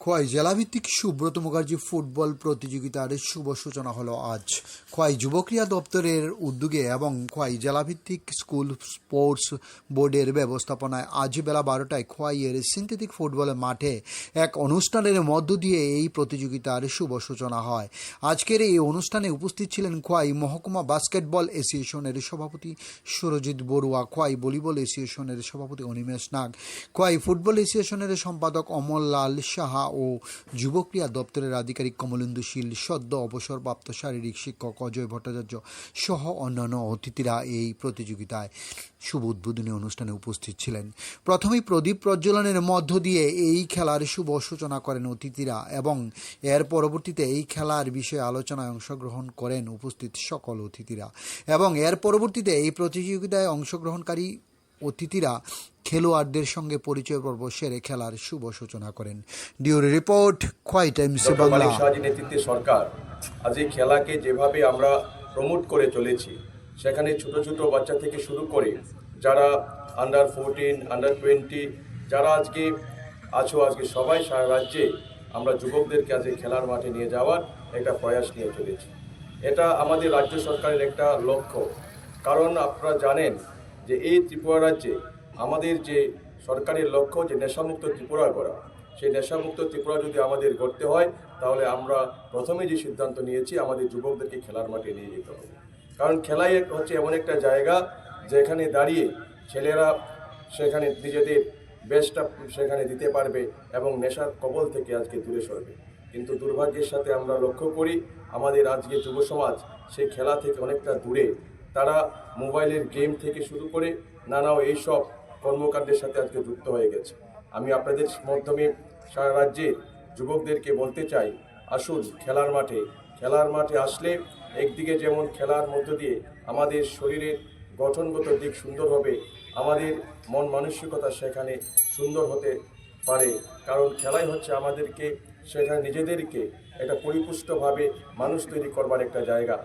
Khowai জেলাভিত্তিক Subrata Mukherjee football প্রতিযোগিতার শুভ সূচনা হলো আজ। খোয়াই যুব ক্রীড়া দপ্তরের উদ্যোগে এবং খোয়াই জেলাভিত্তিক স্কুল স্পোর্টস বোর্ডের ব্যবস্থাপনায় আজ বেলা 12টায় খোয়াইয়ের সিনথেটিক ফুটবলের মাঠে এক অনুষ্ঠানের মধ্য দিয়ে এই প্রতিযোগিতার শুভ সূচনা হয়। আজকের এই অনুষ্ঠানে উপস্থিত ছিলেন খোয়াই মহকুমা বাস্কেটবল অ্যাসোসিয়েশনের সভাপতি সুরজিৎ বড়ুয়া, খোয়াই ভলিবল অ্যাসোসিয়েশনের সভাপতি অনিমেষ নাগ, খোয়াই ফুটবল অ্যাসোসিয়েশনের সম্পাদক অমল লাল সাহা ও যুব ক্রীড়া দপ্তরের আধিকারিক কমলেন্দু শীল, সদ্য অবসরপ্রাপ্ত শারীরিক শিক্ষক অজয় ভট্টাচার্য সহ অন্যান্য অতিথিরা এই প্রতিযোগিতায় শুভ উদ্বোধনী অনুষ্ঠানে উপস্থিত ছিলেন। প্রথমেই প্রদীপ প্রজ্বলনের মধ্য দিয়ে এই খেলার শুভ সূচনা করেন অতিথিরা এবং এর পরবর্তীতে এই খেলার বিষয়ে আলোচনায় অংশগ্রহণ করেন উপস্থিত সকল অতিথিরা এবং এর পরবর্তীতে এই প্রতিযোগিতায় অংশগ্রহণকারী অতিথিরা খেলোয়াড়দের সঙ্গে পরিচয় পর্ব সেরে খেলার শুভ সূচনা করেন। ডিউরি রিপোর্ট, খোয়াই টাইমস বাংলা। নেতৃত্বে সরকার আজ এই খেলাকে যেভাবে আমরা প্রমোট করে চলেছি, সেখানে ছোট ছোট বাচ্চা থেকে শুরু করে যারা আন্ডার 14, আন্ডার 20 যারা আজকে সবাই সারা রাজ্যে আমরা যুবকদেরকে আজকে খেলার মাঠে নিয়ে যাওয়ার একটা প্রয়াস নিয়ে চলেছি। এটা আমাদের রাজ্য সরকারের একটা লক্ষ্য, কারণ আপনারা জানেন যে এই ত্রিপুরা রাজ্যে আমাদের যে সরকারের লক্ষ্য যে নেশামুক্ত ত্রিপুরা করা, সেই নেশামুক্ত ত্রিপুরা যদি আমাদের গড়তে হয় তাহলে আমরা প্রথমে যে সিদ্ধান্ত নিয়েছি আমাদের যুবকদেরকে খেলার মাঠে নিয়ে যেতে হবে। কারণ খেলাই হচ্ছে এমন একটা জায়গা যেখানে দাঁড়িয়ে ছেলেরা সেখানে নিজেদের বেস্টটা সেখানে দিতে পারবে এবং নেশার কবল থেকে আজকে দূরে সরবে। কিন্তু দুর্ভাগ্যের সাথে আমরা লক্ষ্য করি আমাদের আজকে যুব সমাজ সেই খেলা থেকে অনেকটা দূরে, তারা মোবাইলের গেম থেকে শুরু করে নানা এইসব কর্মকাণ্ডের সাথে আজকে যুক্ত হয়ে গেছে। আমি আপনাদের মাধ্যমে সারা রাজ্যের যুবকদেরকে বলতে চাই, আসুন খেলার মাঠে আসলে একদিকে যেমন খেলার মধ্য দিয়ে আমাদের শরীরের গঠনগত দিক সুন্দর হবে, আমাদের মন মানসিকতা সেখানে সুন্দর হতে পারে। কারণ খেলাই হচ্ছে আমাদেরকে সেখানে নিজেদেরকে একটা পরিপুষ্টভাবে মানুষ তৈরি করবার একটা জায়গা।